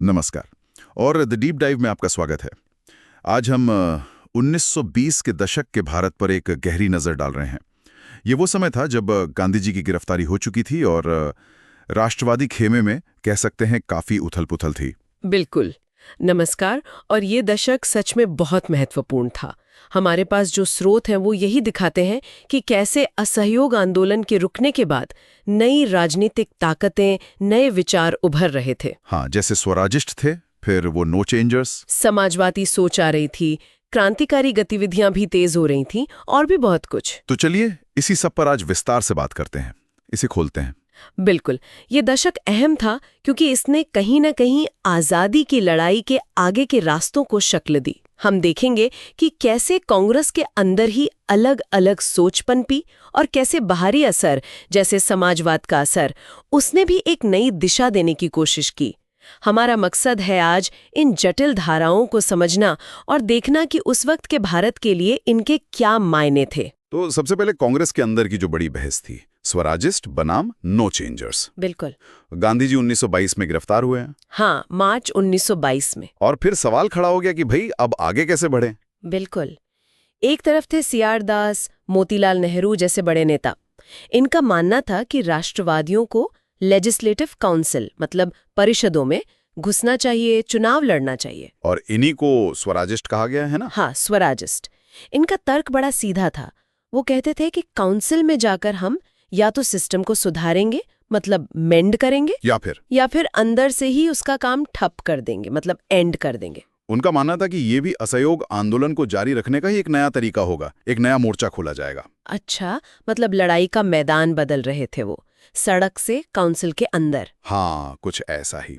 नमस्कार और the deep dive में आपका स्वागत है। आज हम 1920 के दशक के भारत पर एक गहरी नज़र डाल रहे हैं। ये वो समय था जब गांधी जी की गिरफ्तारी हो चुकी थी और राष्ट्रवादी खेमे में कह सकते हैं काफ़ी उथल-पुथल थी। बिल्कुल। नमस्कार। और ये दशक सच में बहुत महत्वपूर्ण था। हमारे पास जो स्रोत हैं वो यही दिखाते हैं कि कैसे असहयोग आंदोलन के रुकने के बाद नई राजनीतिक ताकतें, नए विचार उभर रहे थे। हाँ, जैसे स्वराजिस्ट थे, फिर वो नो चेंजर्स, समाजवादी सोच आ रही थी, क्रांतिकारी गतिविधियां भी तेज हो रही थीं और भी बहुत कुछ। तो चलिए इसी सब पर आज विस्तार से बात करते हैं, इसे खोलते हैं। बिल्कुल। ये दशक अहम था क्योंकि इसने कहीं न कहीं आज़ादी की लड़ाई के आगे के रास्तों को शक्ल दी। हम देखेंगे कि कैसे कांग्रेस के अंदर ही अलग अलग सोच पनपी और कैसे बाहरी असर, जैसे समाजवाद का असर, उसने भी एक नई दिशा देने की कोशिश की। हमारा मकसद है आज इन जटिल धाराओं को समझना और देखना कि उस वक्त के भारत के लिए इनके क्या मायने थे। तो सबसे पहले कांग्रेस के अंदर की जो बड़ी बहस थी, स्वराजिस्ट बनाम नो चेंजर्स। बिल्कुल। गांधी जी 1922 में गिरफ्तार हुए हैं। हाँ, मार्च 1922 में। और फिर सवाल खड़ा हो गया कि भाई अब आगे कैसे बढ़े। बिल्कुल। एक तरफ थे सीआर दास, मोतीलाल नेहरू जैसे बड़े नेता। इनका मानना था कि राष्ट्रवादियों को लेजिस्लेटिव काउंसिल मतलब परिषदों में घुसना चाहिए, चुनाव लड़ना चाहिए। और इन्हीं को स्वराजिस्ट कहा गया है ना। हाँ, स्वराजिस्ट। इनका तर्क बड़ा सीधा था। वो कहते थे कि काउंसिल में जाकर हम या तो सिस्टम को सुधारेंगे, मतलब मेंड करेंगे, या फिर अंदर से ही उसका काम ठप कर देंगे, मतलब एंड कर देंगे। उनका मानना था कि ये भी असहयोग आंदोलन को जारी रखने का ही एक नया तरीका होगा, एक नया मोर्चा खोला जाएगा। अच्छा, मतलब लड़ाई का मैदान बदल रहे थे वो, सड़क से काउंसिल के अंदर। हाँ, कुछ ऐसा ही।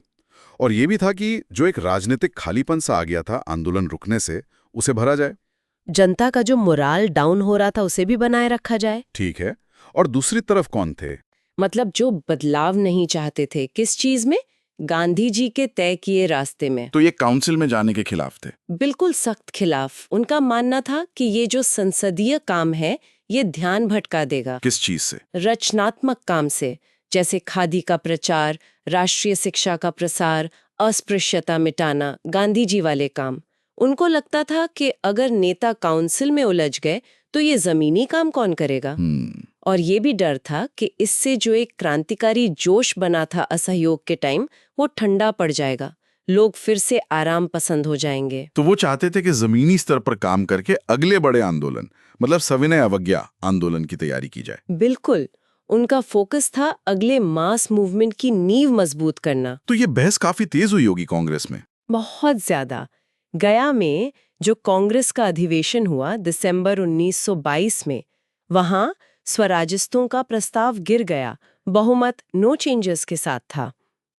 और ये भी था कि जो एक राजनीतिक खालीपन सा आ गया था आंदोलन रुकने से, उसे भरा जाए। जनता का जो मोराल डाउन हो रहा था उसे भी बनाए रखा जाए। ठीक है। और दूसरी तरफ कौन थे? मतलब जो बदलाव नहीं चाहते थे। किस चीज में? गांधी जी के तय किए रास्ते में। तो ये काउंसिल में जाने के खिलाफ थे। बिल्कुल सख्त खिलाफ। उनका मानना था कि ये जो संसदीय काम है ये ध्यान भटका देगा। किस चीज से? रचनात्मक काम से, जैसे खादी का प्रचार, राष्ट्रीय शिक्षा का प्रसार, अस्पृश्यता मिटाना, गांधी जी वाले काम। उनको लगता था कि अगर नेता काउंसिल में उलझ गए तो ये जमीनी काम कौन करेगा। और ये भी डर था कि इससे जो एक क्रांतिकारी जोश बना था असहयोग के टाइम, वो ठंडा पड़ जाएगा, लोग फिर से आराम पसंद हो जाएंगे। तो वो चाहते थे कि जमीनी स्तर पर काम करके अगले बड़े आंदोलन, मतलब सविनय अवज्ञा आंदोलन की तैयारी की जाए। बिल्कुल। उनका फोकस था अगले मास मूवमेंट की नींव मजबूत करना। तो ये बहस काफी तेज हुई होगी कांग्रेस में। बहुत ज्यादा। गया में जो कांग्रेस का अधिवेशन हुआ दिसंबर 1922 में, वहां स्वराजिस्तों का प्रस्ताव गिर गया। बहुमत नो चेंजर्स के साथ था।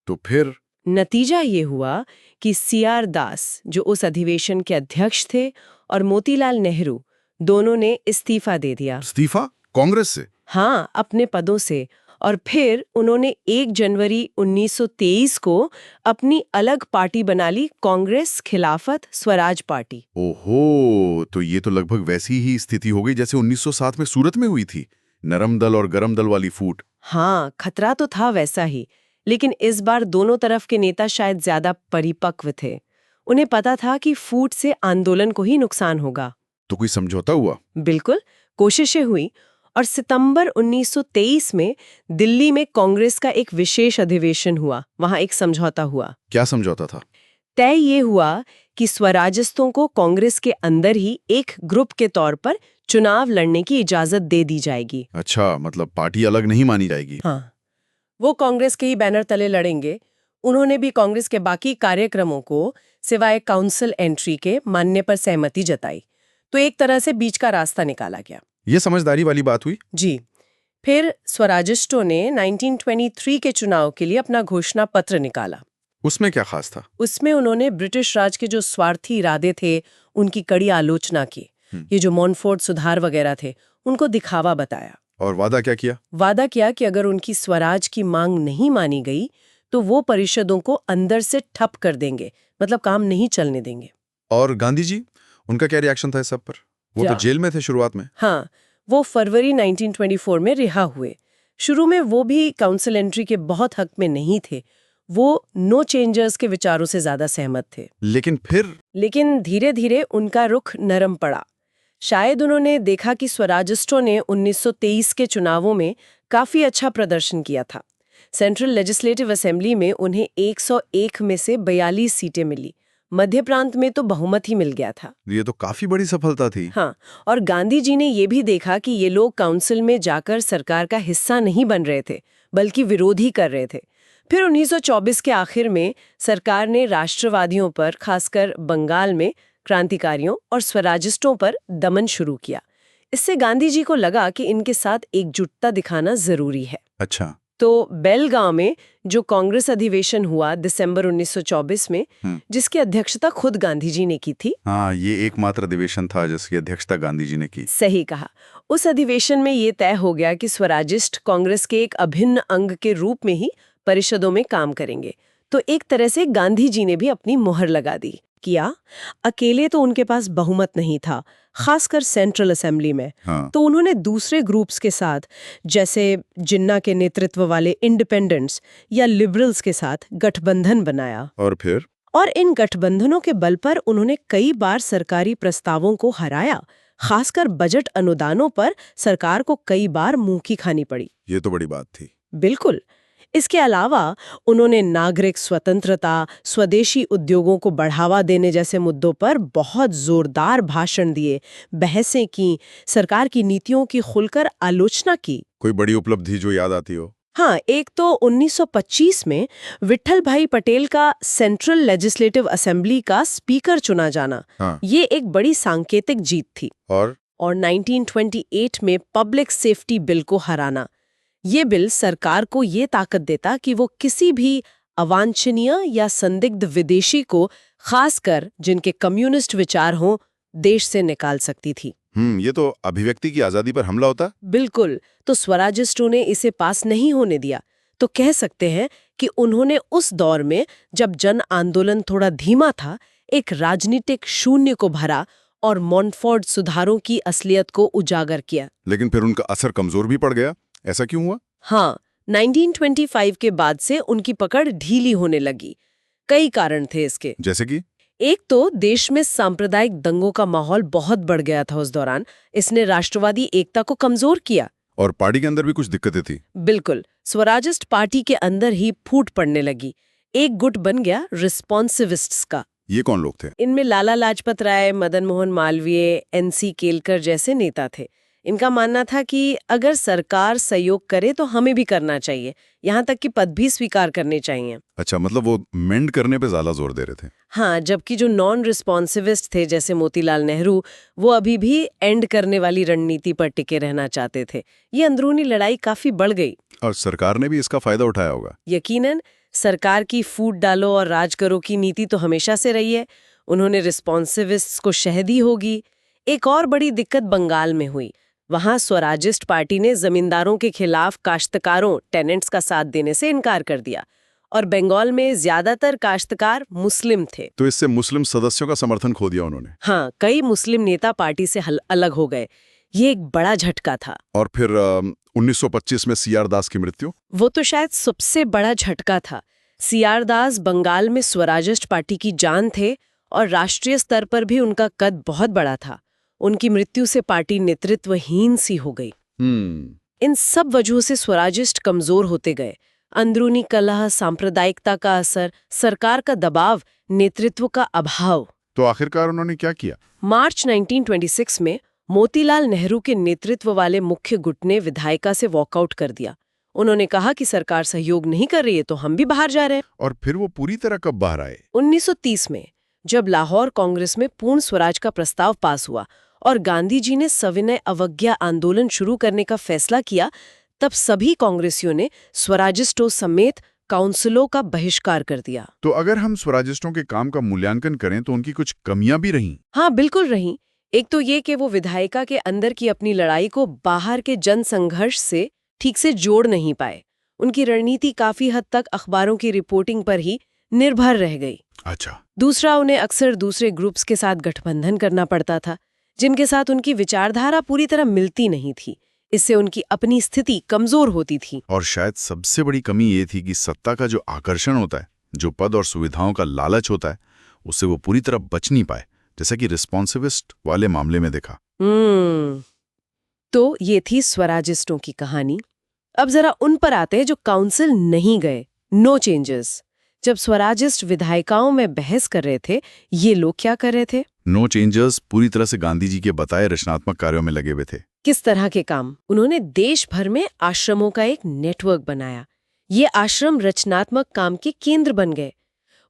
तो फिर नतीजा ये हुआ कि सीआर दास, जो उस अधिवेशन के अध्यक्ष थे, और मोतीलाल नेहरू दोनों ने इस्तीफा दे दिया। इस्तीफा? कांग्रेस से? हाँ, अपने पदों से। और फिर उन्होंने 1 जनवरी 1923 को अपनी अलग पार्टी बना ली, कांग्रेस खिलाफत स्वराज पार्टी। ओहो, तो ये तो लगभग वैसी ही स्थिति हो गई जैसे 1907 में सूरत में हुई थी, नरम दल और गरम दल वाली फूट। हाँ, खतरा तो था वैसा ही, लेकिन इस बार दोनों तरफ के नेता शायद ज्यादा परिपक्व थे। उन्हें पता था कि फूट से आंदोलन को ही नुकसान होगा। तो कोई समझौता हुआ? बिल्कुल, कोशिशें हुई। और सितंबर 1923 में दिल्ली में कांग्रेस का एक विशेष अधिवेशन हुआ। वहां एक समझौता हुआ। क्या समझौता था? तय ये हुआ कि स्वराजिस्तों को कांग्रेस के अंदर ही एक ग्रुप के तौर पर चुनाव लड़ने की इजाजत दे दी जाएगी। अच्छा, मतलब पार्टी अलग नहीं मानी जाएगी। हाँ, वो कांग्रेस के ही बैनर तले लड़ेंगे। उन्होंने भी कांग्रेस के बाकी कार्यक्रमों को सिवाय काउंसिल एंट्री के मानने पर सहमति जताई। तो एक तरह से बीच का रास्ता निकाला गया। ये समझदारी वाली बात हुई। जी। फिर स्वराजिस्टों ने 1923 के चुनाव के लिए अपना घोषणा पत्र निकाला। उसमें क्या खास था? उसमें उन्होंने ब्रिटिश राज के जो स्वार्थी इरादे थे उनकी कड़ी आलोचना की। ये जो मॉनफोर्ड सुधार वगैरह थे उनको दिखावा बताया। और वादा क्या किया? वादा किया कि अगर उनकी स्वराज की मांग नहीं मानी गई तो वो परिषदों को अंदर से ठप कर देंगे, मतलब काम नहीं चलने देंगे। और गांधी जी, उनका क्या रिएक्शन था इस सब पर? वो तो जेल में थे शुरुआत में। हाँ, वो फरवरी 1924 में रिहा हुए। शुरू में वो भी काउंसिल एंट्री के बहुत हक में नहीं थे। वो नो चेंजर्स के विचारों से ज्यादा सहमत थे। लेकिन धीरे धीरे उनका रुख नरम पड़ा। शायद उन्होंने देखा कि स्वराजिस्टों ने 1923 के चुनावों में काफी अच्छा प्रदर्शन किया था। सेंट्रल लेजिस्लेटिव असेंबली में उन्हें 101 में से 42 सीटें मिली। मध्य प्रांत में तो बहुमत ही मिल गया था। ये तो काफी बड़ी सफलता थी। हाँ, और गांधी जी ने ये भी देखा कि ये लोग काउंसिल में जाकर सरकार का हिस्सा नहीं बन रहे थे, बल्कि विरोधी कर रहे थे। फिर 1924 के आखिर में सरकार ने राष्ट्रवादियों पर, खासकर बंगाल में क्रांतिकारियों और स्वराजिस्टों पर दमन शुरू किया। इससे गांधी जी को लगा कि इनके साथ एकजुटता दिखाना जरूरी है। अच्छा। तो बेलगांव में जो कांग्रेस अधिवेशन हुआ दिसंबर 1924 में, जिसकी अध्यक्षता खुद गांधी जी ने की थी। हाँ, ये एकमात्र अधिवेशन था जिसकी अध्यक्षता गांधी जी ने की। सही कहा। उस अधिवेशन में ये तय हो गया कि स्वराजिस्ट कांग्रेस के एक अभिन्न अंग के रूप में ही परिषदों में काम करेंगे। तो एक तरह से गांधी जी ने भी अपनी मोहर लगा दी। किया अकेले तो उनके पास बहुमत नहीं था, खासकर सेंट्रल असेंबली में। हाँ। तो उन्होंने दूसरे ग्रुप्स के साथ, जैसे जिन्ना के नेतृत्व वाले इंडिपेंडेंट्स या लिबरल्स के साथ गठबंधन बनाया। और इन गठबंधनों के बल पर उन्होंने कई बार सरकारी प्रस्तावों को हराया। खासकर बजट अनुदानों पर सरकार को कई बार मुंह की खानी पड़ी। ये तो बड़ी बात थी। बिल्कुल। इसके अलावा उन्होंने नागरिक स्वतंत्रता, स्वदेशी उद्योगों को बढ़ावा देने जैसे मुद्दों पर बहुत जोरदार भाषण दिए, बहसें की, सरकार की नीतियों की खुलकर आलोचना की। कोई बड़ी उपलब्धि जो याद आती हो? हाँ, एक तो 1925 में विट्ठल भाई पटेल का सेंट्रल लेजिस्लेटिव असेंबली का स्पीकर चुना जाना। हाँ। ये एक बड़ी सांकेतिक जीत थी। और 1928 में पब्लिक सेफ्टी बिल को हराना। ये बिल सरकार को ये ताकत देता कि वो किसी भी अवांछनीय या संदिग्ध विदेशी को, खासकर जिनके कम्युनिस्ट विचार हों, देश से निकाल सकती थी। ये तो अभिव्यक्ति की आजादी पर हमला होता। बिल्कुल। तो स्वराजिस्टों ने इसे पास नहीं होने दिया। तो कह सकते हैं कि उन्होंने उस दौर में, जब जन आंदोलन थोड़ा धीमा था, एक राजनीतिक शून्य को भरा और मॉन्टफोर्ड सुधारों की असलियत को उजागर किया। लेकिन फिर उनका असर कमजोर भी पड़ गया। ऐसा क्यों हुआ? हाँ, 1925 के बाद से उनकी पकड़ ढीली होने लगी। कई कारण थे इसके। जैसे कि? एक तो देश में सांप्रदायिक दंगों का माहौल बहुत बढ़ गया था उस दौरान। इसने राष्ट्रवादी एकता को कमजोर किया। और पार्टी के अंदर भी कुछ दिक्कतें थी। बिल्कुल। स्वराजिस्ट पार्टी के अंदर ही फूट पड़ने लगी। एक गुट बन गया रिस्पॉन्सिविस्ट्स का। ये कौन लोग थे? इनमें लाला लाजपत राय, मदन मोहन मालवीय, एनसी केलकर जैसे नेता थे। इनका मानना था कि अगर सरकार सहयोग करे तो हमें भी करना चाहिए, यहाँ तक कि पद भी स्वीकार करने चाहिए। अच्छा, मतलब वो मेंड करने पे ज्यादा जोर दे रहे थे। हाँ, जबकि जो नॉन रिस्पॉन्सिविस्ट थे जैसे मोतीलाल नेहरू, वो अभी भी एंड करने वाली रणनीति पर टिके रहना चाहते थे। ये अंदरूनी लड़ाई काफी बढ़ गई। और सरकार ने भी इसका फायदा उठाया होगा। यकीनन। सरकार की फूट डालो और राज करो की नीति तो हमेशा से रही है। उन्होंने रिस्पॉन्सिविस्ट्स को शह दी होगी। एक और बड़ी दिक्कत बंगाल में हुई। वहां स्वराजिस्ट पार्टी ने जमींदारों के खिलाफ काश्तकारों, टेनेंट्स का साथ देने से इनकार कर दिया। और बंगाल में ज्यादातर काश्तकार मुस्लिम थे। तो इससे मुस्लिम सदस्यों का समर्थन खो दिया उन्होंने। हाँ, कई मुस्लिम नेता पार्टी से अलग हो गए। ये एक बड़ा झटका था। और फिर 1925 में सीआर दास की मृत्यु। वो तो शायद सबसे बड़ा झटका था। सीआर दास बंगाल में स्वराजिस्ट पार्टी की जान थे और राष्ट्रीय स्तर पर भी उनका कद बहुत बड़ा था। उनकी मृत्यु से पार्टी नेतृत्वहीन सी हो गई। इन सब वजहों से स्वराजिस्ट कमजोर होते गए। अंदरूनी कलह, सांप्रदायिकता का असर, सरकार का दबाव, नेतृत्व का अभाव। तो आखिरकार उन्होंने क्या किया? मार्च 1926 में मोतीलाल नेहरू के नेतृत्व वाले मुख्य गुट ने विधायिका से वॉकआउट कर दिया। उन्होंने कहा कि सरकार सहयोग नहीं कर रही है तो हम भी बाहर जा रहे हैं। और फिर वो पूरी तरह कब बाहर आए? 1930 में, जब लाहौर कांग्रेस में पूर्ण स्वराज का प्रस्ताव पास हुआ और गांधी जी ने सविनय अवज्ञा आंदोलन शुरू करने का फैसला किया, तब सभी कांग्रेसियों ने स्वराजिस्टों समेत काउंसिलों का बहिष्कार कर दिया। तो अगर हम स्वराजिस्टों के काम का मूल्यांकन करें तो उनकी कुछ कमियां भी रहीं। हाँ, बिल्कुल रहीं। एक तो ये कि वो विधायिका के अंदर की अपनी लड़ाई को बाहर के जन संघर्ष से ठीक से जोड़ नहीं पाए। उनकी रणनीति काफी हद तक अखबारों की रिपोर्टिंग पर ही निर्भर रह गई। अच्छा। दूसरा, उन्हें अक्सर दूसरे ग्रुप्स के साथ गठबंधन करना पड़ता था, जिनके साथ उनकी विचारधारा पूरी तरह मिलती नहीं थी। इससे उनकी अपनी स्थिति कमजोर होती थी। और शायद सबसे बड़ी कमी ये थी कि सत्ता का जो आकर्षण होता है, जो पद और सुविधाओं का लालच होता है, उससे वो पूरी तरह बच नहीं पाए, जैसा कि रिस्पॉन्सिविस्ट वाले मामले में देखा। तो ये थी स्वराजिस्टों की कहानी। अब जरा उन पर आते हैं जो काउंसिल नहीं गए, नो चेंजेस। जब स्वराजिस्ट विधायिकाओं में बहस कर रहे थे, ये लोग क्या कर रहे थे? नो चेंजर्स पूरी तरह से गांधी जी के बताए रचनात्मक कार्यों में लगे हुए थे। किस तरह के काम? उन्होंने देश भर में आश्रमों का एक नेटवर्क बनाया। ये आश्रम रचनात्मक काम के केंद्र बन गए।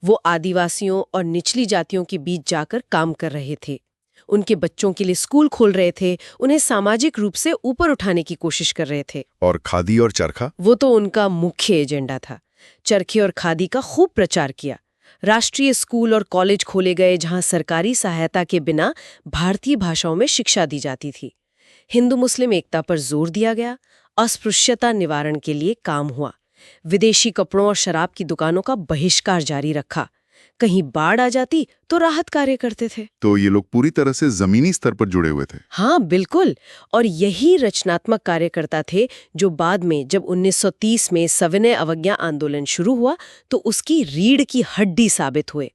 वो आदिवासियों और निचली जातियों के बीच जाकर काम कर रहे थे, उनके बच्चों के लिए स्कूल खोल रहे थे, उन्हें सामाजिक रूप से ऊपर उठाने की कोशिश कर रहे थे। और खादी और चरखा? वो तो उनका मुख्य एजेंडा था। चरखे और खादी का खूब प्रचार किया। राष्ट्रीय स्कूल और कॉलेज खोले गए जहां सरकारी सहायता के बिना भारतीय भाषाओं में शिक्षा दी जाती थी। हिंदू मुस्लिम एकता पर जोर दिया गया। अस्पृश्यता निवारण के लिए काम हुआ। विदेशी कपड़ों और शराब की दुकानों का बहिष्कार जारी रखा। कहीं बाढ़ आ जाती तो राहत कार्य करते थे। तो ये लोग पूरी तरह से जमीनी स्तर पर जुड़े हुए थे। हाँ, बिल्कुल। और यही रचनात्मक कार्यकर्ता थे जो बाद में जब 1930 में सविनय अवज्ञा आंदोलन शुरू हुआ तो उसकी रीढ़ की हड्डी साबित हुए।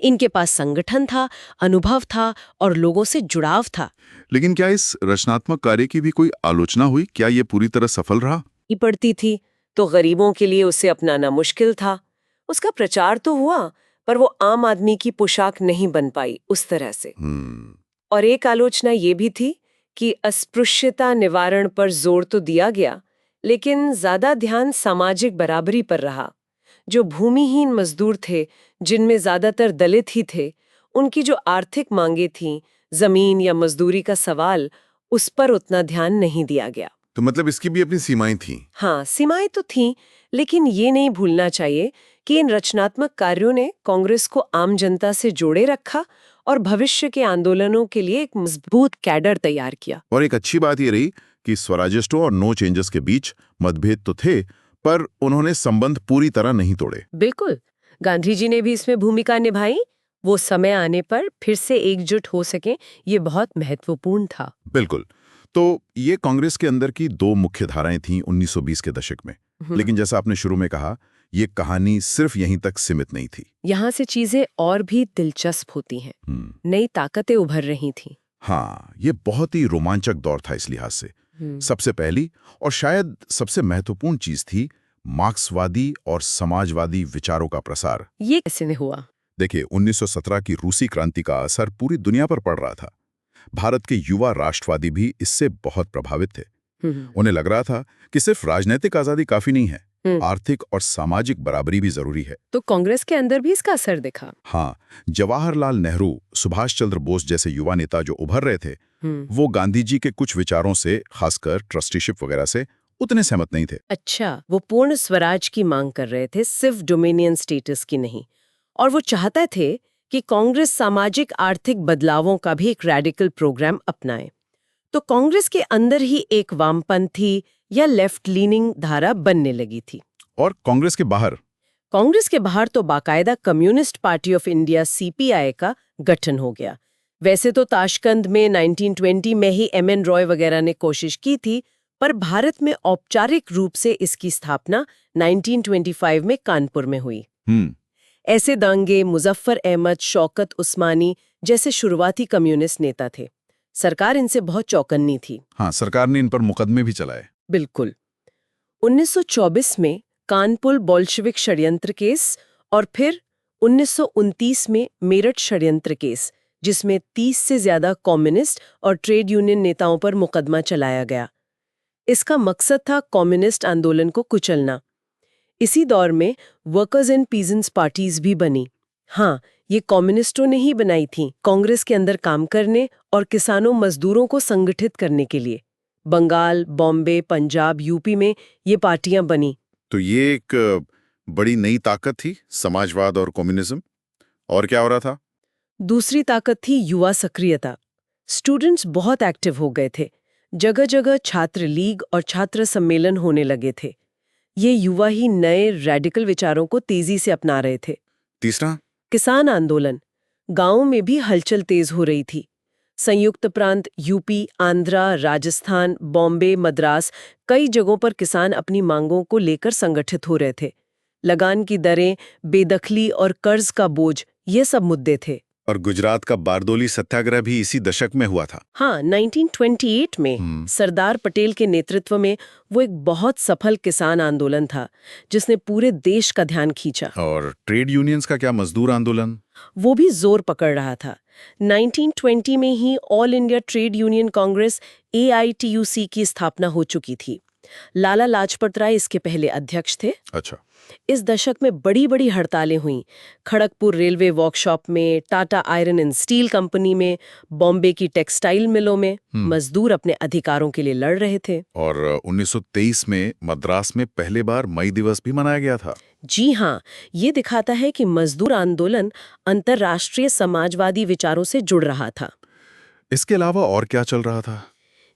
इनके पास संगठन था, अनुभव था और लोगों से जुड़ाव था। लेकिन क्या इस रचनात्मक कार्य की भी कोई आलोचना हुई? क्या ये पूरी तरह सफल रहा? पड़ती थी तो गरीबों के लिए उसे अपनाना मुश्किल था। उसका प्रचार तो हुआ पर वो आम आदमी की पोशाक नहीं बन पाई उस तरह से। और एक आलोचना ये भी थी कि अस्पृश्यता निवारण पर जोर तो दिया गया, लेकिन ज्यादा ध्यान सामाजिक बराबरी पर रहा। जो भूमिहीन मजदूर थे, जिनमें ज्यादातर दलित ही थे, उनकी जो आर्थिक मांगे थीं, जमीन या मजदूरी का सवाल, उस पर उतना ध्यान नहीं दिया गया। तो मतलब इसकी भी अपनी सीमाएं थीं। हाँ, सीमाएं तो थीं, लेकिन ये नहीं भूलना चाहिए कि इन रचनात्मक कार्यों ने कांग्रेस को आम जनता से जोड़े रखा और भविष्य के आंदोलनों के लिए एक मजबूत कैडर तैयार किया। और एक अच्छी बात ये रही कि स्वराजिस्टों और नो चेंजेस के बीच मतभेद तो थे, पर उन्होंने संबंध पूरी तरह नहीं तोड़े। बिल्कुल, गांधी जी ने भी इसमें भूमिका निभाई। वो समय आने पर फिर से एकजुट हो सके, ये बहुत महत्वपूर्ण था। बिल्कुल। तो ये कांग्रेस के अंदर की दो मुख्य धाराएं थीं 1920 के दशक में। लेकिन जैसा आपने शुरू में कहा, ये कहानी सिर्फ यहीं तक सीमित नहीं थी। यहाँ से चीजें और भी दिलचस्प होती हैं। नई ताकतें उभर रही थीं। हाँ, ये बहुत ही रोमांचक दौर था इस लिहाज से। सबसे पहली और शायद सबसे महत्वपूर्ण चीज थी मार्क्सवादी और समाजवादी विचारों का प्रसार। ये कैसे हुआ? देखिए, 1917 की रूसी क्रांति का असर पूरी दुनिया पर पड़ रहा था। भारत के युवा राष्ट्रवादी भी इससे बहुत प्रभावित थे। उन्हें लग रहा था कि सिर्फ राजनीतिक आजादी काफी नहीं है, आर्थिक और सामाजिक बराबरी भी जरूरी है। तो कांग्रेस के अंदर भी इसका असर दिखा। हाँ, जवाहरलाल नेहरू, सुभाष चंद्र बोस जैसे युवा नेता जो उभर रहे थे, वो गांधी जी के कुछ विचारों से, खासकर ट्रस्टीशिप वगैरह से, उतने सहमत नहीं थे। अच्छा, वो पूर्ण स्वराज की मांग कर रहे थे, सिर्फ डोमिनियन स्टेटस की नहीं। और वो चाहते थे कि कांग्रेस सामाजिक आर्थिक बदलावों का भी एक रेडिकल प्रोग्राम अपनाए। तो कांग्रेस के अंदर ही एक वामपंथी या लेफ्ट लीनिंग धारा बनने लगी थी। और कांग्रेस के बाहर? कांग्रेस के बाहर तो बाकायदा communist party of India CPI का गठन हो गया। वैसे तो ताशकंद में 1920 में ही एमएन रॉय वगैरह ने कोशिश की थी, पर भारत में औपचारिक रूप से इसकी स्थापना 1925 में कानपुर में हुई। ऐसे दंगे मुजफ्फर अहमद, शौकत उस्मानी जैसे शुरुआती कम्युनिस्ट नेता थे। सरकार इनसे बहुत चौकन्नी थी। हाँ, सरकार ने इन पर मुकदमे भी चलाए। बिल्कुल। 1924 में कानपुर बोल्शेविक षड्यंत्र केस और फिर 1929 में मेरठ षड्यंत्र केस, जिसमें 30 से ज्यादा कम्युनिस्ट और ट्रेड यूनियन नेताओं पर मुकदमा चलाया गया। इसका मकसद था कम्युनिस्ट आंदोलन को कुचलना। इसी दौर में वर्कर्स एंड पीजेंट्स पार्टीज भी बनी। हाँ, ये कम्युनिस्टों ने ही बनाई थी, कांग्रेस के अंदर काम करने और किसानों मजदूरों को संगठित करने के लिए। बंगाल, बॉम्बे, पंजाब, यूपी में ये पार्टियां बनी। तो ये एक बड़ी नई ताकत थी, समाजवाद और कम्युनिज्म। और क्या हो रहा था? दूसरी ताकत थी युवा सक्रियता। स्टूडेंट्स बहुत एक्टिव हो गए थे। जगह जगह छात्र लीग और छात्र सम्मेलन होने लगे थे। ये युवा ही नए रेडिकल विचारों को तेजी से अपना रहे थे। तीसरा? किसान आंदोलन। गांवों में भी हलचल तेज हो रही थी। संयुक्त प्रांत यूपी, आंध्रा, राजस्थान, बॉम्बे, मद्रास, कई जगहों पर किसान अपनी मांगों को लेकर संगठित हो रहे थे। लगान की दरें, बेदखली और कर्ज का बोझ, ये सब मुद्दे थे। और गुजरात का बारदोली सत्याग्रह भी इसी दशक में हुआ था। हाँ, 1928 में सरदार पटेल के नेतृत्व में वो एक बहुत सफल किसान आंदोलन था जिसने पूरे देश का ध्यान खींचा। और ट्रेड यूनियंस का क्या, मजदूर आंदोलन? वो भी जोर पकड़ रहा था। 1920 में ही all India trade union congress AITUC की स्थापना हो चुकी थी। लाला लाजपत राय इसके पहले अध्यक्ष थे। अच्छा। इस दशक में बड़ी बड़ी हड़तालें हुईं। खड़गपुर रेलवे वर्कशॉप में, Tata iron and steel company में, बॉम्बे की टेक्सटाइल मिलों में मजदूर अपने अधिकारों के लिए लड़ रहे थे। और 1923 में मद्रास में पहली बार मई दिवस भी मनाया गया था। जी हाँ, ये दिखाता है कि मजदूर आंदोलन अंतर्राष्ट्रीय समाजवादी विचारों से जुड़ रहा था। इसके अलावा और क्या चल रहा था?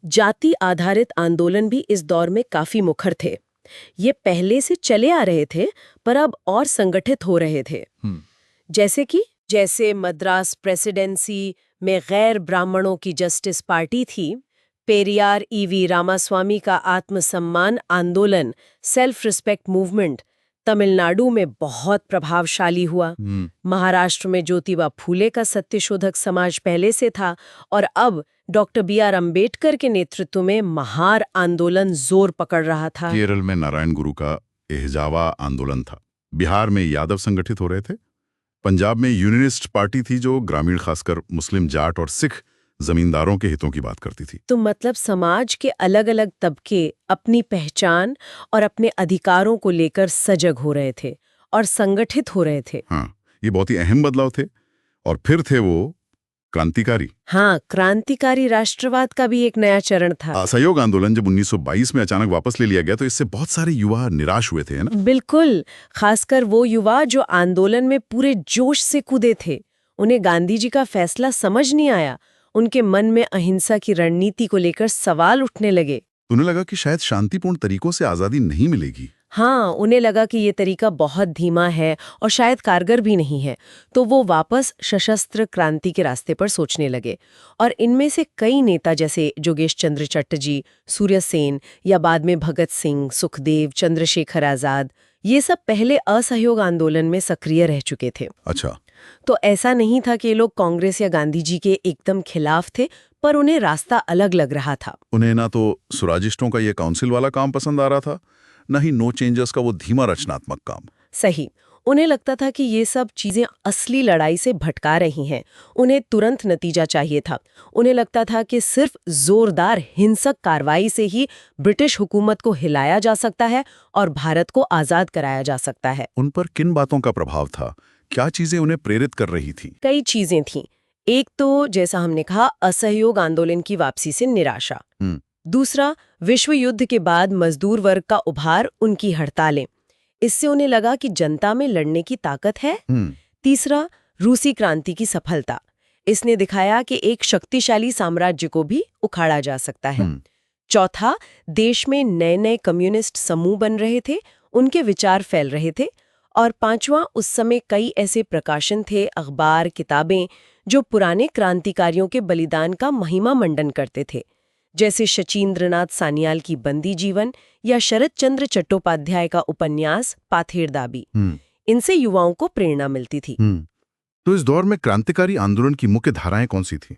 जाति आधारित आंदोलन भी इस दौर में काफी मुखर थे। ये पहले से चले आ रहे थे पर अब और संगठित हो रहे थे। जैसे मद्रास प्रेसिडेंसी में गैर ब्राह्मणों की जस्टिस पार्टी थी, पेरियार EV रामास्वामी का आत्मसम्मान आंदोलन, सेल्फ रिस्पेक्ट मूवमेंट तमिलनाडु में बहुत प्रभावशाली हुआ। महाराष्ट्र में ज्योतिबा फूले का सत्यशोधक समाज पहले से था और अब डॉक्टर BR अम्बेडकर के नेतृत्व में महार आंदोलन जोर पकड़ रहा था। केरल में नारायण गुरु का एहजावा आंदोलन था। बिहार में यादव संगठित हो रहे थे। पंजाब में यूनियनिस्ट पार्टी थी जो ग्रामीण, खासकर मुस्लिम, जाट और सिख जमींदारों के हितों की बात करती थी। तो मतलब समाज के अलग अलग तबके अपनी पहचान और अपने अधिकारों को लेकर सजग हो रहे थे और संगठित हो रहे थे। हाँ, ये बहुत ही अहम बदलाव थे। और फिर थे वो क्रांतिकारी। हाँ, क्रांतिकारी राष्ट्रवाद का भी एक नया चरण था। असहयोग आंदोलन जब 1922 में अचानक वापस ले लिया गया तो इससे बहुत सारे युवा निराश हुए थे, है ना? बिल्कुल, खासकर वो युवा जो आंदोलन में पूरे जोश से कूदे थे। उन्हें गांधी जी का फैसला समझ नहीं आया। उनके मन में अहिंसा की रणनीति को लेकर सवाल उठने लगे। उन्हें लगा कि शायद शांतिपूर्ण तरीकों से आजादी नहीं मिलेगी। हाँ, उन्हें लगा कि ये तरीका बहुत धीमा है और शायद कारगर भी नहीं है। तो वो वापस सशस्त्र क्रांति के रास्ते पर सोचने लगे। और इनमें से कई नेता जैसे जोगेश चंद्र चटर्जी, सूर्य सेन या बाद में भगत सिंह, सुखदेव, चंद्रशेखर आजाद, ये सब पहले असहयोग आंदोलन में सक्रिय रह चुके थे। अच्छा। तो ऐसा नहीं था कि ये लोग कांग्रेस या गांधी जी के एकदम खिलाफ थे, पर उन्हें रास्ता अलग लग रहा था। उन्हें ना तो स्वराजिस्टों का ये काउंसिल वाला काम पसंद आ रहा था, न ही नो चेंजर्स का वो धीमा रचनात्मक काम। सही। उन्हें लगता था कि ये सब चीजें असली लड़ाई से भटका रही हैं। उन्हें तुरंत नतीजा चाहिए था। उन्हें लगता था कि सिर्फ जोरदार हिंसक कार्रवाई से ही ब्रिटिश हुकूमत को हिलाया जा सकता है और भारत को आजाद कराया जा सकता है। उन पर किन बातों का प्रभाव था? क्या चीजें उन्हें प्रेरित कर रही थी? कई चीजें थीं। एक तो जैसा हमने कहा, असहयोग आंदोलन की वापसी से निराशा। दूसरा, विश्व युद्ध के बाद मजदूर वर्ग का उभार, उनकी हड़तालें। इससे उन्हें लगा कि जनता में लड़ने की ताकत है। तीसरा, रूसी क्रांति की सफलता। इसने दिखाया कि एक शक्तिशाली साम्राज्य को भी उखाड़ा जा सकता है। चौथा, देश में नए नए कम्युनिस्ट समूह बन रहे थे, उनके विचार फैल रहे थे। और पांचवां, उस समय कई ऐसे प्रकाशन थे, अखबार, किताबें, जो पुराने क्रांतिकारियों के बलिदान का महिमा मंडन करते थे, जैसे शचीन्द्रनाथ सान्याल की बंदी जीवन या शरद चंद्र चट्टोपाध्याय का उपन्यास पाथेर दाबी। इनसे युवाओं को प्रेरणा मिलती थी। तो इस दौर में क्रांतिकारी आंदोलन की मुख्य धाराएं कौन सी थी?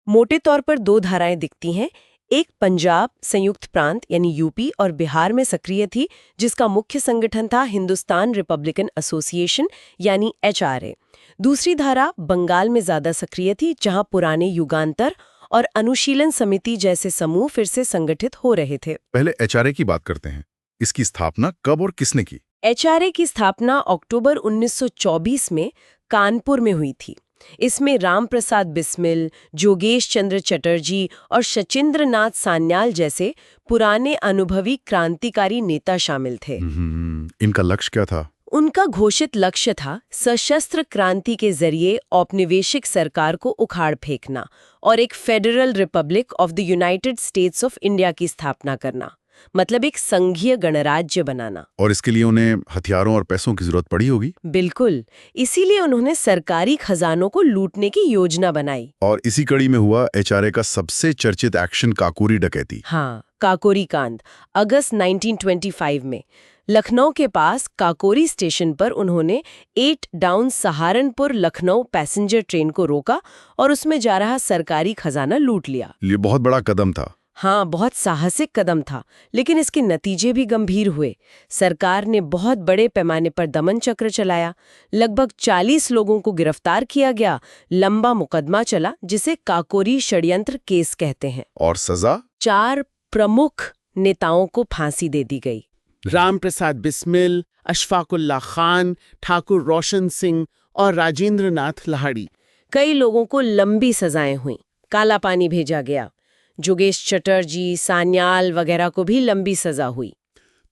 मोटे तौर पर दो धाराएं दिखती हैं। एक पंजाब, संयुक्त प्रांत यानी यूपी और बिहार में सक्रिय थी, जिसका मुख्य संगठन था हिंदुस्तान रिपब्लिकन एसोसिएशन यानी HRA। दूसरी धारा बंगाल में ज्यादा सक्रिय थी, जहां पुराने युगांतर और अनुशीलन समिति जैसे समूह फिर से संगठित हो रहे थे। पहले HRA की बात करते हैं। इसकी स्थापना कब और किसने की? HRA की स्थापना अक्टूबर 1924 में कानपुर में हुई थी। इसमें राम प्रसाद बिस्मिल, जोगेश चंद्र चटर्जी और शचीन्द्रनाथ सान्याल जैसे पुराने अनुभवी क्रांतिकारी नेता शामिल थे। इनका लक्ष्य क्या था? उनका घोषित लक्ष्य था सशस्त्र क्रांति के जरिए औपनिवेशिक सरकार को उखाड़ फेंकना और एक federal Republic of the United states of India की स्थापना करना। मतलब एक संघीय गणराज्य बनाना। और इसके लिए उन्हें हथियारों और पैसों की जरूरत पड़ी होगी। बिल्कुल, इसीलिए उन्होंने सरकारी खजानों को लूटने की योजना बनाई। और इसी कड़ी में हुआ एचआरए का सबसे चर्चित एक्शन, काकोरी डकैती। हाँ, काकोरी कांड। अगस्त 1925 में लखनऊ के पास काकोरी स्टेशन पर उन्होंने 8 down Saharanpur Lucknow passenger train को रोका और उसमें जा रहा सरकारी खजाना लूट लिया। ये बहुत बड़ा कदम था। हाँ, बहुत साहसिक कदम था, लेकिन इसके नतीजे भी गंभीर हुए। सरकार ने बहुत बड़े पैमाने पर दमन चक्र चलाया। लगभग 40 लोगों को गिरफ्तार किया गया। लंबा मुकदमा चला जिसे काकोरी षड्यंत्र केस कहते हैं। और सजा? 4 प्रमुख नेताओं को फांसी दे दी गई। राम प्रसाद बिस्मिल, अशफाकुल्ला खान, ठाकुर रोशन सिंह और राजेंद्र नाथ लाहिड़ी। कई लोगों को लंबी सजाएं हुई। काला पानी भेजा गया। जोगेश चटर्जी, सान्याल वगैरह को भी लंबी सजा हुई।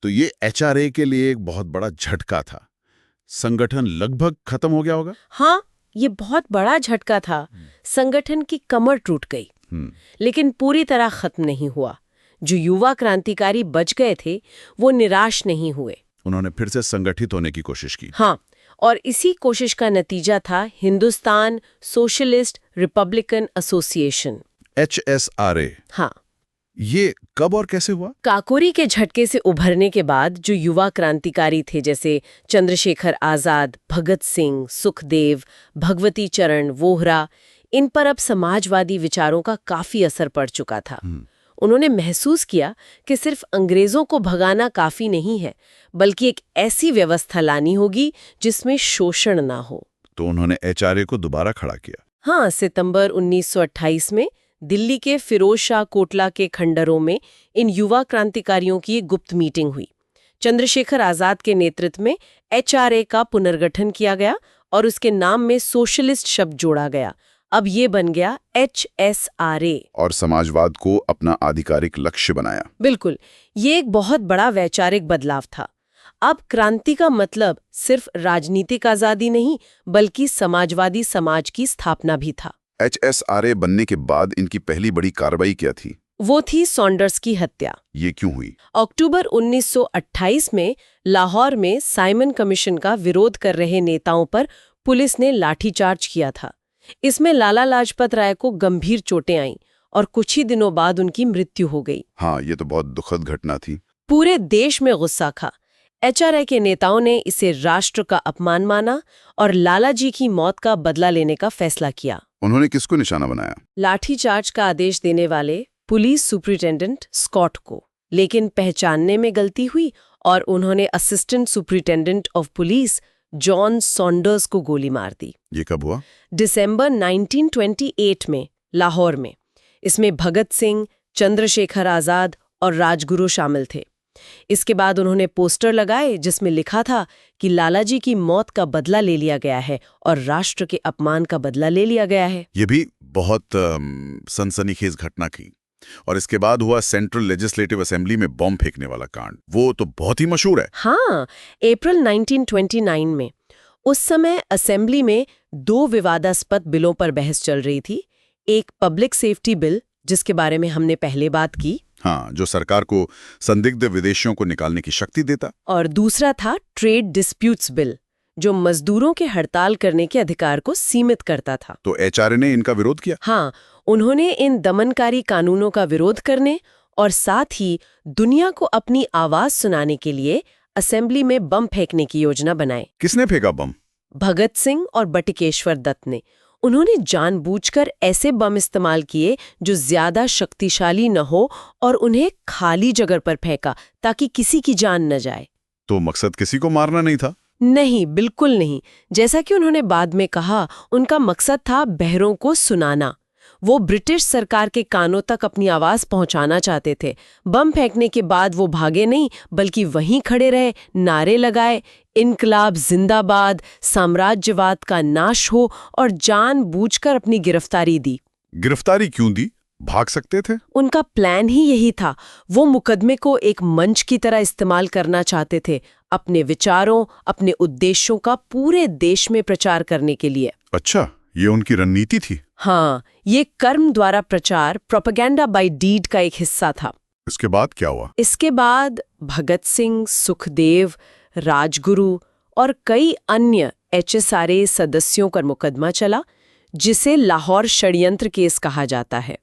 तो ये एचआरए के लिए एक बहुत बड़ा झटका था। संगठन लगभग खत्म हो गया होगा। हाँ, ये बहुत बड़ा झटका था। संगठन की कमर टूट गई, लेकिन पूरी तरह खत्म नहीं हुआ। जो युवा क्रांतिकारी बच गए थे वो निराश नहीं हुए। उन्होंने फिर से संगठित होने की कोशिश की। हाँ, और इसी कोशिश का नतीजा था Hindustan socialist Republican association, HSRA। हाँ। ये कब और कैसे हुआ? काकोरी के झटके से उभरने के बाद जो युवा क्रांतिकारी थे जैसे चंद्रशेखर आजाद, भगत सिंह, सुखदेव, भगवती चरण वोहरा, इन पर अब समाजवादी विचारों का काफी असर पड़ चुका था। उन्होंने महसूस किया कि सिर्फ अंग्रेजों को भगाना काफी नहीं है, बल्कि एक ऐसी व्यवस्था लानी होगी जिसमें शोषण ना हो। तो उन्होंने एचआरए को दोबारा खड़ा किया। हाँ, सितंबर 1928 में दिल्ली के फिरोज शाह कोटला के खंडरों में इन युवा क्रांतिकारियों की एक गुप्त मीटिंग हुई। चंद्रशेखर आजाद के नेतृत्व में एचआरए का पुनर्गठन किया गया और उसके नाम में सोशलिस्ट शब्द जोड़ा गया। अब ये बन गया HSRA। और समाजवाद को अपना आधिकारिक लक्ष्य बनाया। बिल्कुल, ये एक बहुत बड़ा वैचारिक बदलाव था। अब क्रांति का मतलब सिर्फ राजनीतिक आजादी नहीं, बल्कि समाजवादी समाज की स्थापना भी था। HSRA बनने के बाद इनकी पहली बड़ी कार्रवाई क्या थी? वो थी सॉन्डर्स की हत्या। ये क्यों हुई? अक्टूबर 1928 में लाहौर में साइमन कमीशन का विरोध कर रहे नेताओं पर पुलिस ने लाठीचार्ज किया था। इसमें लाला लाजपत राय को गंभीर चोटें आईं और कुछ ही दिनों बाद उनकी मृत्यु हो गई। हाँ, ये तो बहुत दुखद घटना थी। पूरे देश में गुस्सा था। एचआरए के नेताओं ने इसे राष्ट्र का अपमान माना और लालाजी की मौत का बदला लेने का फैसला किया। उन्होंने किसको निशाना बनाया? लाठीचार्ज का आदेश देने वाले पुलिस सुपरिटेंडेंट स्कॉट को, लेकिन पहचानने में गलती हुई और उन्होंने assistant superintendent of police John Saunders को गोली मार दी। ये कब हुआ? दिसंबर 1928 में लाहौर में। इसमें भगत सिंह, चंद्रशेखर आजाद और राजगुरु शामिल थे। इसके बाद उन्होंने पोस्टर लगाए जिसमें लिखा था कि लालाजी की मौत का बदला ले लिया गया है और राष्ट्र के अपमान का बदला ले लिया गया है। ये भी बहुत सनसनीखेज घटना थी। और इसके बाद हुआ सेंट्रल लेजिस्लेटिव असेंबली में बम फेंकने वाला कांड। वो तो बहुत ही मशहूर है। हाँ, अप्रैल 1929 में। उस समय असेंबली में 2 विवादास्पद बिलों पर बहस चल रही थी। एक पब्लिक सेफ्टी बिल, जिसके बारे में हमने पहले बात की, हाँ, जो सरकार को संदिग्ध विदेशियों को निकालने की शक्ति देता। और दूसरा था ट्रेड डिस्प्यूट्स बिल, जो मजदूरों के हड़ताल करने के अधिकार को सीमित करता था। तो एचआरए ने इनका विरोध किया। हाँ, उन्होंने इन दमनकारी कानूनों का विरोध करने और साथ ही दुनिया को अपनी आवाज सुनाने के लिए असेंबली में बम फेंकने की योजना बनाई। किसने फेंका बम? भगत सिंह और बटुकेश्वर दत्त ने। उन्होंने जानबूझकर ऐसे बम इस्तेमाल किए जो ज्यादा शक्तिशाली न हो और उन्हें खाली जगह पर फेंका ताकि किसी की जान न जाए। तो मकसद किसी को मारना नहीं था? नहीं, बिल्कुल नहीं। जैसा कि उन्होंने बाद में कहा, उनका मकसद था बहरों को सुनाना। वो ब्रिटिश सरकार के कानों तक अपनी आवाज पहुंचाना चाहते थे। बम फेंकने के बाद वो भागे नहीं, बल्कि वहीं खड़े रहे, नारे लगाए, इनकलाब जिंदाबाद, साम्राज्यवाद का नाश हो, और जानबूझकर अपनी गिरफ्तारी दी। गिरफ्तारी क्यों दी? भाग सकते थे। उनका प्लान ही यही था। वो मुकदमे को एक मंच की तरह इस्तेमाल करना चाहते थे, अपने विचारों, अपने उद्देश्यों का पूरे देश में प्रचार करने के लिए। अच्छा, ये उनकी रणनीति थी। हाँ, ये कर्म द्वारा प्रचार, प्रोपेगेंडा बाय डीड का एक हिस्सा था। इसके बाद क्या हुआ? इसके बाद भगत सिंह, सुखदेव, राजगुरु और कई अन्य HSRA सदस्यों पर मुकदमा चला, जिसे लाहौर षड्यंत्र केस कहा जाता है।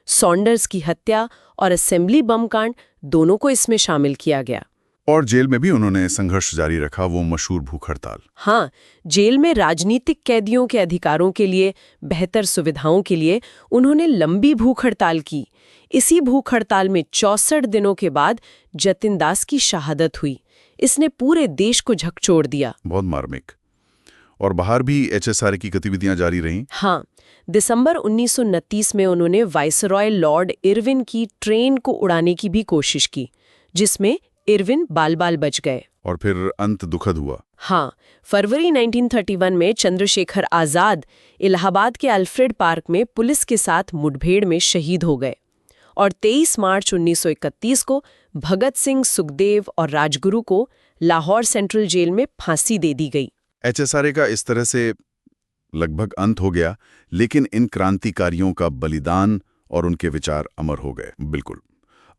सॉन्डर्स की हत्या और असेंबली बम कांड दोनों को इसमें शामिल किया गया। और जेल में भी उन्होंने संघर्ष जारी रखा, वो मशहूर भूख हड़ताल। हाँ, जेल में राजनीतिक कैदियों के अधिकारों के लिए, बेहतर सुविधाओं के लिए उन्होंने लंबी भूख हड़ताल की। इसी भूख हड़ताल में 64 दिनों के बाद जतिन दास की शहादत हुई। इसने पूरे देश को झकझोर दिया। बहुत मार्मिक। और बाहर भी HSRA की गतिविधियां जारी रहीं। हाँ, दिसंबर 1929 में उन्होंने वाइसरॉय लॉर्ड इरविन की ट्रेन को उड़ाने की भी कोशिश की, जिसमें इरविन बाल-बाल बच गए। और फिर अंत दुखद हुआ। हाँ, फरवरी 1931 में चंद्रशेखर आजाद इलाहाबाद के अल्फ्रेड पार्क में पुलिस के साथ मुठभेड़ में शहीद हो गए। और 23 मार्च 1931 को भगत सिंह, सुखदेव और राजगुरु को लाहौर सेंट्रल जेल में फांसी दे दी गई। HSRA का इस तरह से लगभग अंत हो गया, लेकिन इन क्रांतिकारियों का बलिदान और उनके विचार अमर हो गए। बिल्कुल।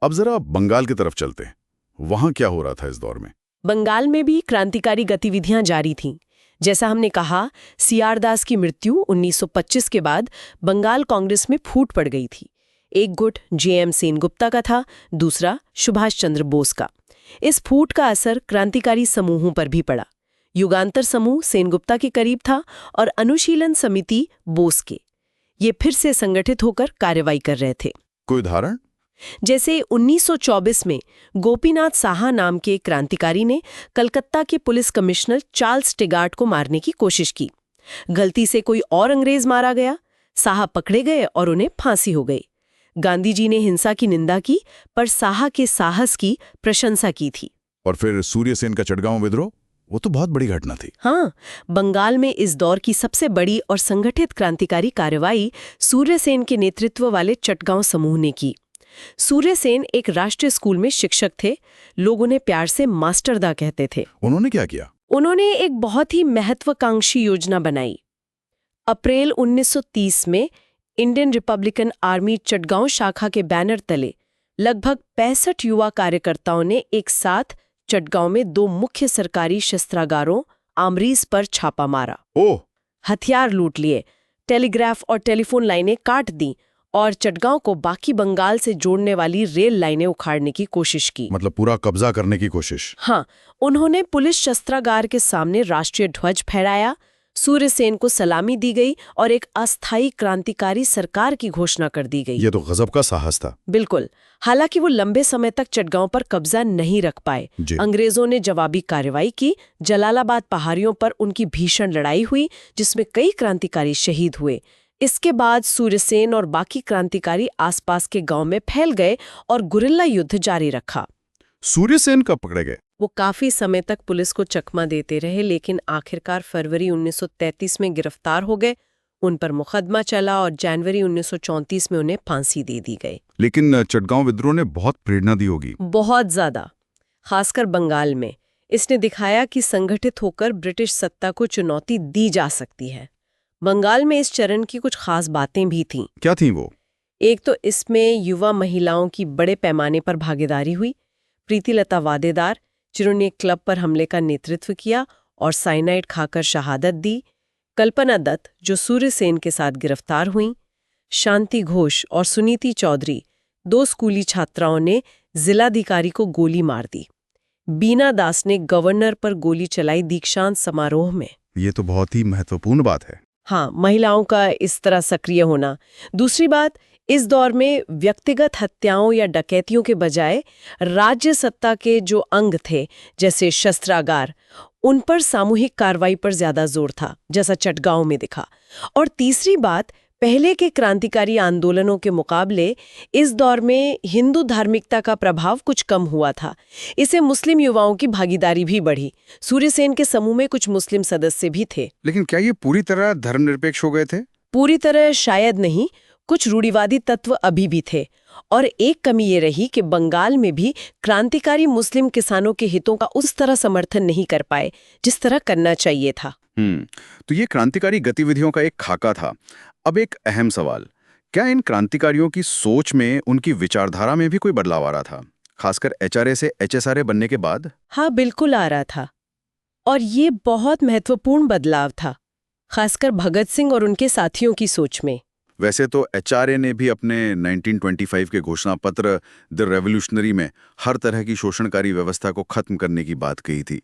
अब जरा बंगाल की तरफ चलते हैं। वहां क्या हो रहा था इस दौर में? बंगाल में भी क्रांतिकारी गतिविधियां जारी थीं। जैसा हमने कहा, CR दास की मृत्यु 1925 के बाद बंगाल कांग्रेस में फूट पड़ गई थी। एक गुट JM सेनगुप्ता का था, दूसरा सुभाष चंद्र बोस का। इस फूट का असर क्रांतिकारी समूहों पर भी पड़ा। युगांतर समूह सेनगुप्ता के करीब था और अनुशीलन समिति बोस के। ये फिर से संगठित होकर कार्रवाई कर रहे थे। कोई उदाहरण? जैसे 1924 में गोपीनाथ साहा नाम के क्रांतिकारी ने कलकत्ता के पुलिस कमिश्नर चार्ल्स टिगार्ट को मारने की कोशिश की। गलती से कोई और अंग्रेज मारा गया, साहा पकड़े गए और उन्हें फांसी हो गई। गांधी जी ने हिंसा की निंदा की, पर साहा के साहस की प्रशंसा की थी। और फिर सूर्यसेन का चटगांव विद्रोह, वो तो बहुत बड़ी घटना थी। हाँ, बंगाल में इस दौर की सबसे बड़ी और संगठित क्रांतिकारी कार्रवाई सूर्यसेन के नेतृत्व वाले चटगांव समूह ने की। सूर्यसेन एक राष्ट्रीय स्कूल में शिक्षक थे। लोग उन्हें प्यार से मास्टरदा कहते थे। उन्होंने क्या किया? उन्होंने एक बहुत ही महत्वाकांक्षी योजना बनाई। अप्रैल 1930 में इंडियन रिपब्लिकन आर्मी चटगांव शाखा के बैनर तले लगभग 65 युवा कार्यकर्ताओं ने एक साथ चटगांव में 2 मुख्य सरकारी शस्त्रागारों आमरीज पर छापा मारा। ओह! हथियार लूट लिए, टेलीग्राफ और टेलीफोन लाइनें काट दी और चटगांव को बाकी बंगाल से जोड़ने वाली रेल लाइनें उखाड़ने की कोशिश की। मतलब पूरा कब्जा करने की कोशिश। हाँ, उन्होंने पुलिस शस्त्रागार के सामने राष्ट्रीय ध्वज फहराया, सूर्यसेन को सलामी दी गई और एक अस्थायी क्रांतिकारी सरकार की घोषणा कर दी गई। ये तो गजब का साहस था। बिल्कुल। हालांकि वो लंबे समय तक चटगांव पर कब्जा नहीं रख पाए। अंग्रेजों ने जवाबी कार्रवाई की। जलालाबाद पहाड़ियों पर उनकी भीषण लड़ाई हुई, जिसमें कई क्रांतिकारी शहीद हुए। इसके बाद सूर्यसेन और बाकी क्रांतिकारी आसपास के गांव में फैल गए और गुरिल्ला युद्ध जारी रखा। सूर्यसेन कब पकड़े गए? वो काफी समय तक पुलिस को चकमा देते रहे, लेकिन आखिरकार फरवरी 1933 में गिरफ्तार हो गए। उन पर मुकदमा चला और जनवरी 1934 में उन्हें फांसी दे दी गई। लेकिन चटगांव विद्रोह ने बहुत प्रेरणा दी होगी। बहुत ज्यादा, खासकर बंगाल में। इसने दिखाया कि संगठित होकर ब्रिटिश सत्ता को चुनौती दी जा सकती है। बंगाल में इस चरण की कुछ खास बातें भी थीं। क्या थीं वो? एक तो इसमें युवा महिलाओं की बड़े पैमाने पर भागीदारी हुई। प्रीतिलता वादेदार, जिन्होंने क्लब पर हमले का नेतृत्व किया और साइनाइड खाकर शहादत दी। कल्पना दत्त, जो सूर्यसेन के साथ गिरफ्तार हुईं। शांति घोष और सुनीति चौधरी, 2 स्कूली छात्राओं ने जिलाधिकारी को गोली मार दी। बीना दास ने गवर्नर पर गोली चलाई दीक्षांत समारोह में। ये तो बहुत ही महत्वपूर्ण बात है। हाँ, महिलाओं का इस तरह सक्रिय होना। दूसरी बात, इस दौर में व्यक्तिगत हत्याओं या डकैतियों के बजाय राज्य सत्ता के जो अंग थे, जैसे शस्त्रागार, उन पर सामूहिक कार्रवाई पर ज्यादा जोर था, जैसा चटगांव में दिखा। और तीसरी बात, पहले के क्रांतिकारी आंदोलनों के मुकाबले इस दौर में हिंदू धार्मिकता का प्रभाव कुछ कम हुआ था। इससे मुस्लिम युवाओं की भागीदारी भी बढ़ी। सूर्यसेन के समूह में कुछ मुस्लिम सदस्य भी थे। लेकिन क्या ये पूरी तरह धर्मनिरपेक्ष हो गए थे? पूरी तरह शायद नहीं, कुछ रूढ़िवादी तत्व अभी भी थे। और एक कमी ये रही कि बंगाल में भी क्रांतिकारी मुस्लिम किसानों के हितों का उस तरह समर्थन नहीं कर पाए जिस तरह करना चाहिए था। तो ये क्रांतिकारी गतिविधियों का एक खाका था। अब एक अहम सवाल, क्या इन क्रांतिकारियों की सोच में, उनकी विचारधारा में भी कोई बदलाव आ रहा था, खासकर एचआरए से एचएसआरए बनने के बाद? हाँ, बिल्कुल आ रहा था। और ये बहुत महत्वपूर्ण बदलाव था, खासकर भगत सिंह और उनके साथियों की सोच में। वैसे तो एचआरए ने भी अपने 1925 के घोषणा पत्र द रेवोल्यूशनरी में हर तरह की शोषणकारी व्यवस्था को खत्म करने की बात कही थी।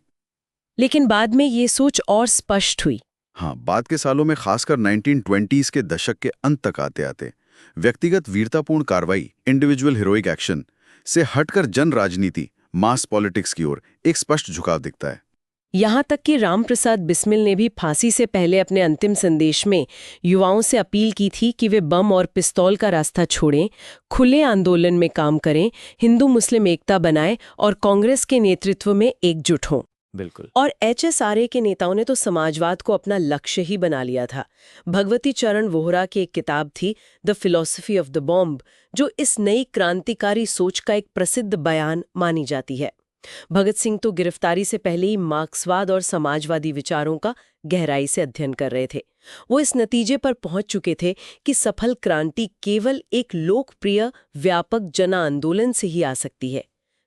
लेकिन बाद में ये सोच और स्पष्ट हुई। हाँ, बाद के सालों में, खासकर 1920s के दशक के अंत तक आते आते, व्यक्तिगत वीरतापूर्ण कार्रवाई, इंडिविजुअल हीरोइक एक्शन से हटकर जन राजनीति, मास पॉलिटिक्स की ओर एक स्पष्ट झुकाव दिखता है। यहाँ तक कि रामप्रसाद बिस्मिल ने भी फांसी से पहले अपने अंतिम संदेश में युवाओं से अपील की थी कि वे बम और पिस्तौल का रास्ता छोड़ें, खुले आंदोलन में काम करें, हिंदू मुस्लिम एकता बनाएं और कांग्रेस के नेतृत्व में एकजुट हों। बिल्कुल। और एचएसआरए के नेताओं ने तो समाजवाद को अपना लक्ष्य ही बना लिया था। भगवती चरण वोहरा की एक किताब थी the philosophy of the bomb, जो इस नई क्रांतिकारी सोच का एक प्रसिद्ध बयान मानी जाती है। भगत सिंह तो गिरफ्तारी से पहले ही मार्क्सवाद और समाजवादी विचारों का गहराई से अध्ययन कर रहे थे। वो इस नतीजे पर पहुंच चुके थे कि सफल क्रांति केवल एक लोकप्रिय व्यापक जन आंदोलन से ही आ सकती है,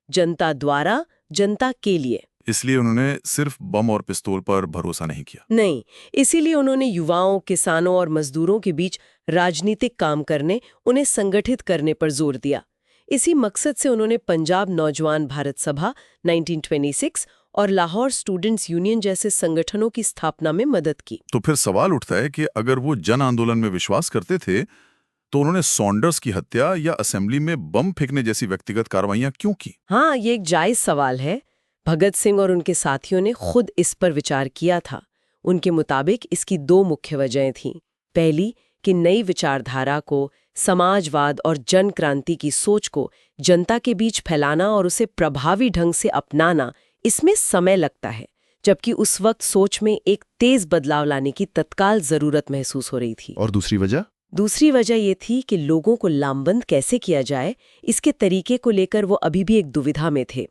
जनता द्वारा, जनता के लिए। इसलिए उन्होंने सिर्फ बम और पिस्तौल पर भरोसा नहीं किया। नहीं, इसीलिए उन्होंने युवाओं, किसानों और मजदूरों के बीच राजनीतिक काम करने, उन्हें संगठित करने पर जोर दिया। इसी मकसद से उन्होंने पंजाब नौजवान भारत सभा 1926 और लाहौर स्टूडेंट्स यूनियन जैसे संगठनों की स्थापना में मदद की। तो फिर सवाल उठता है कि अगर वो जन आंदोलन में विश्वास करते थे तो उन्होंने सॉन्डर्स की हत्या या असेंबली में बम फेंकने जैसी व्यक्तिगत कार्रवाइयां क्यों की? हाँ, ये एक जायज सवाल है। भगत सिंह और उनके साथियों ने खुद इस पर विचार किया था। उनके मुताबिक इसकी दो मुख्य वजहें थीं। पहली, कि नई विचारधारा को, समाजवाद और जन क्रांति की सोच को जनता के बीच फैलाना और उसे प्रभावी ढंग से अपनाना, इसमें समय लगता है, जबकि उस वक्त सोच में एक तेज बदलाव लाने की तत्काल जरूरत महसूस हो रही थी। और दूसरी वजह? दूसरी वजह ये थी कि लोगों को लामबंद कैसे किया जाए, इसके तरीके को लेकर वो अभी भी एक दुविधा में थे।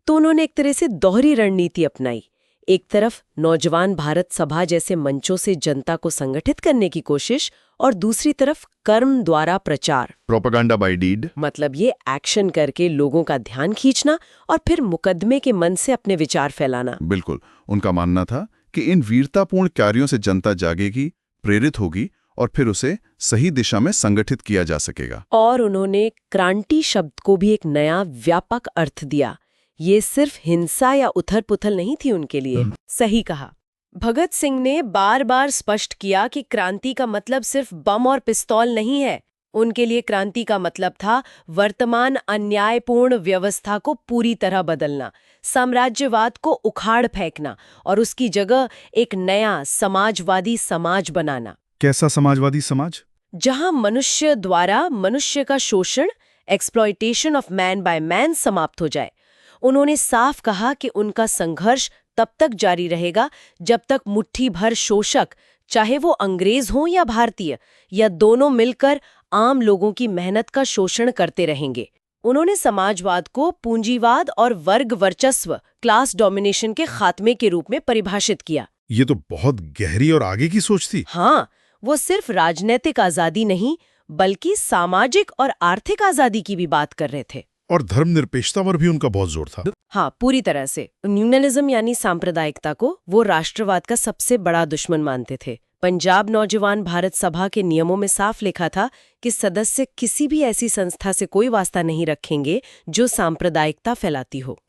तो उन्होंने एक तरह से दोहरी रणनीति अपनाई। एक तरफ नौजवान भारत सभा जैसे मंचों से जनता को संगठित करने की कोशिश, और दूसरी तरफ कर्म द्वारा प्रचार, प्रोपेगेंडा बाय डीड। मतलब ये एक्शन करके लोगों का ध्यान खींचना और फिर मुकदमे के मन से अपने विचार फैलाना। बिल्कुल, उनका मानना था कि इन वीरतापूर्ण कार्यों से जनता जागेगी, प्रेरित होगी और फिर उसे सही दिशा में संगठित किया जा सकेगा। और उन्होंने क्रांति शब्द को भी एक नया व्यापक अर्थ दिया। ये सिर्फ हिंसा या उथल-पुथल नहीं थी उनके लिए। सही कहा। भगत सिंह ने बार बार स्पष्ट किया कि क्रांति का मतलब सिर्फ बम और पिस्तौल नहीं है। उनके लिए क्रांति का मतलब था वर्तमान अन्यायपूर्ण व्यवस्था को पूरी तरह बदलना, साम्राज्यवाद को उखाड़ फेंकना और उसकी जगह एक नया समाजवादी समाज बनाना। कैसा समाजवादी समाज? जहां मनुष्य द्वारा मनुष्य का शोषण, exploitation of man by man समाप्त हो जाए। उन्होंने साफ कहा कि उनका संघर्ष तब तक जारी रहेगा जब तक मुट्ठी भर शोषक, चाहे वो अंग्रेज हों या भारतीय, या दोनों मिलकर आम लोगों की मेहनत का शोषण करते रहेंगे। उन्होंने समाजवाद को पूंजीवाद और वर्ग वर्चस्व, क्लास डोमिनेशन के खात्मे के रूप में परिभाषित किया। ये तो बहुत गहरी और आगे की सोच थी। हाँ, वो सिर्फ राजनीतिक आजादी नहीं बल्कि सामाजिक और आर्थिक आजादी की भी बात कर रहे थे। और धर्मनिरपेक्षता पर भी उनका बहुत जोर था। हाँ, पूरी तरह से। न्यूनलिज्म यानी सांप्रदायिकता को वो राष्ट्रवाद का सबसे बड़ा दुश्मन मानते थे। पंजाब नौजवान भारत सभा के नियमों में साफ लिखा था कि सदस्य किसी भी ऐसी संस्था से कोई वास्ता नहीं रखेंगे जो सांप्रदायिकता फैलाती हो।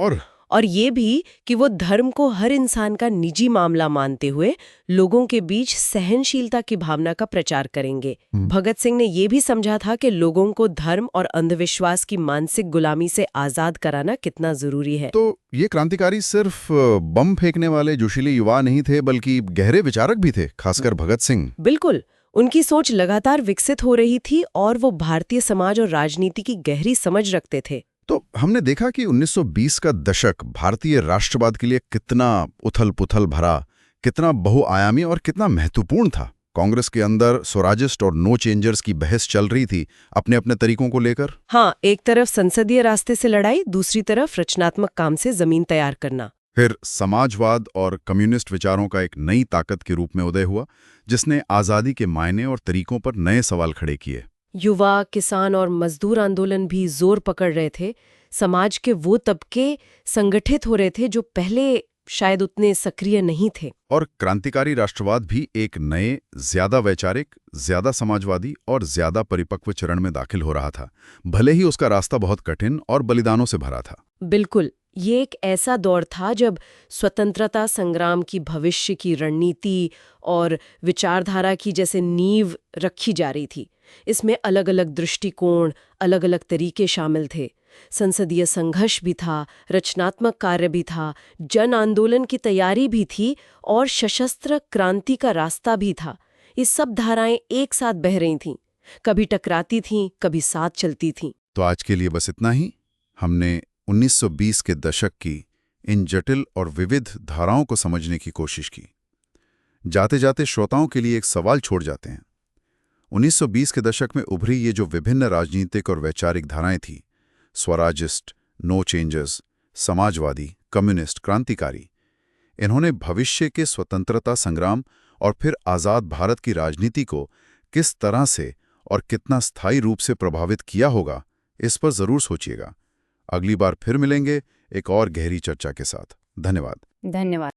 और ये भी कि वो धर्म को हर इंसान का निजी मामला मानते हुए लोगों के बीच सहनशीलता की भावना का प्रचार करेंगे। भगत सिंह ने ये भी समझा था कि लोगों को धर्म और अंधविश्वास की मानसिक गुलामी से आजाद कराना कितना जरूरी है। तो ये क्रांतिकारी सिर्फ बम फेंकने वाले जोशीले युवा नहीं थे, बल्कि गहरे विचारक भी थे, खासकर भगत सिंह। बिल्कुल, उनकी सोच लगातार विकसित हो रही थी और वो भारतीय समाज और राजनीति की गहरी समझ रखते थे। तो हमने देखा कि 1920 का दशक भारतीय राष्ट्रवाद के लिए कितना उथल-पुथल भरा, कितना बहुआयामी और कितना महत्वपूर्ण था। कांग्रेस के अंदर स्वराजिस्ट और नो चेंजर्स की बहस चल रही थी अपने अपने तरीकों को लेकर। हाँ, एक तरफ संसदीय रास्ते से लड़ाई, दूसरी तरफ रचनात्मक काम से जमीन तैयार करना। फिर समाजवाद और कम्युनिस्ट विचारों का एक नई ताकत के रूप में उदय हुआ, जिसने आज़ादी के मायने और तरीकों पर नए सवाल खड़े किए। युवा, किसान और मजदूर आंदोलन भी जोर पकड़ रहे थे। समाज के वो तबके संगठित हो रहे थे जो पहले शायद उतने सक्रिय नहीं थे। और क्रांतिकारी राष्ट्रवाद भी एक नए, ज्यादा वैचारिक, ज्यादा समाजवादी और ज्यादा परिपक्व चरण में दाखिल हो रहा था, भले ही उसका रास्ता बहुत कठिन और बलिदानों से भरा था। बिल्कुल, ये एक ऐसा दौर था जब स्वतंत्रता संग्राम की भविष्य की रणनीति और विचारधारा की जैसे नींव रखी जा रही थी। इसमें अलग अलग दृष्टिकोण, अलग अलग तरीके शामिल थे। संसदीय संघर्ष भी था, रचनात्मक कार्य भी था, जन आंदोलन की तैयारी भी थी और सशस्त्र क्रांति का रास्ता भी था। ये सब धाराएं एक साथ बह रही थीं, कभी टकराती थीं, कभी साथ चलती थीं। तो आज के लिए बस इतना ही। हमने 1920 के दशक की इन जटिल और विविध धाराओं को समझने की कोशिश की। जाते जाते श्रोताओं के लिए एक सवाल छोड़ जाते हैं। 1920 के दशक में उभरी ये जो विभिन्न राजनीतिक और वैचारिक धाराएं थी, स्वराजिस्ट, नो चेंजर्स, समाजवादी, कम्युनिस्ट, क्रांतिकारी, इन्होंने भविष्य के स्वतंत्रता संग्राम और फिर आज़ाद भारत की राजनीति को किस तरह से और कितना स्थायी रूप से प्रभावित किया होगा, इस पर जरूर सोचिएगा। अगली बार फिर मिलेंगे एक और गहरी चर्चा के साथ। धन्यवाद। धन्यवाद।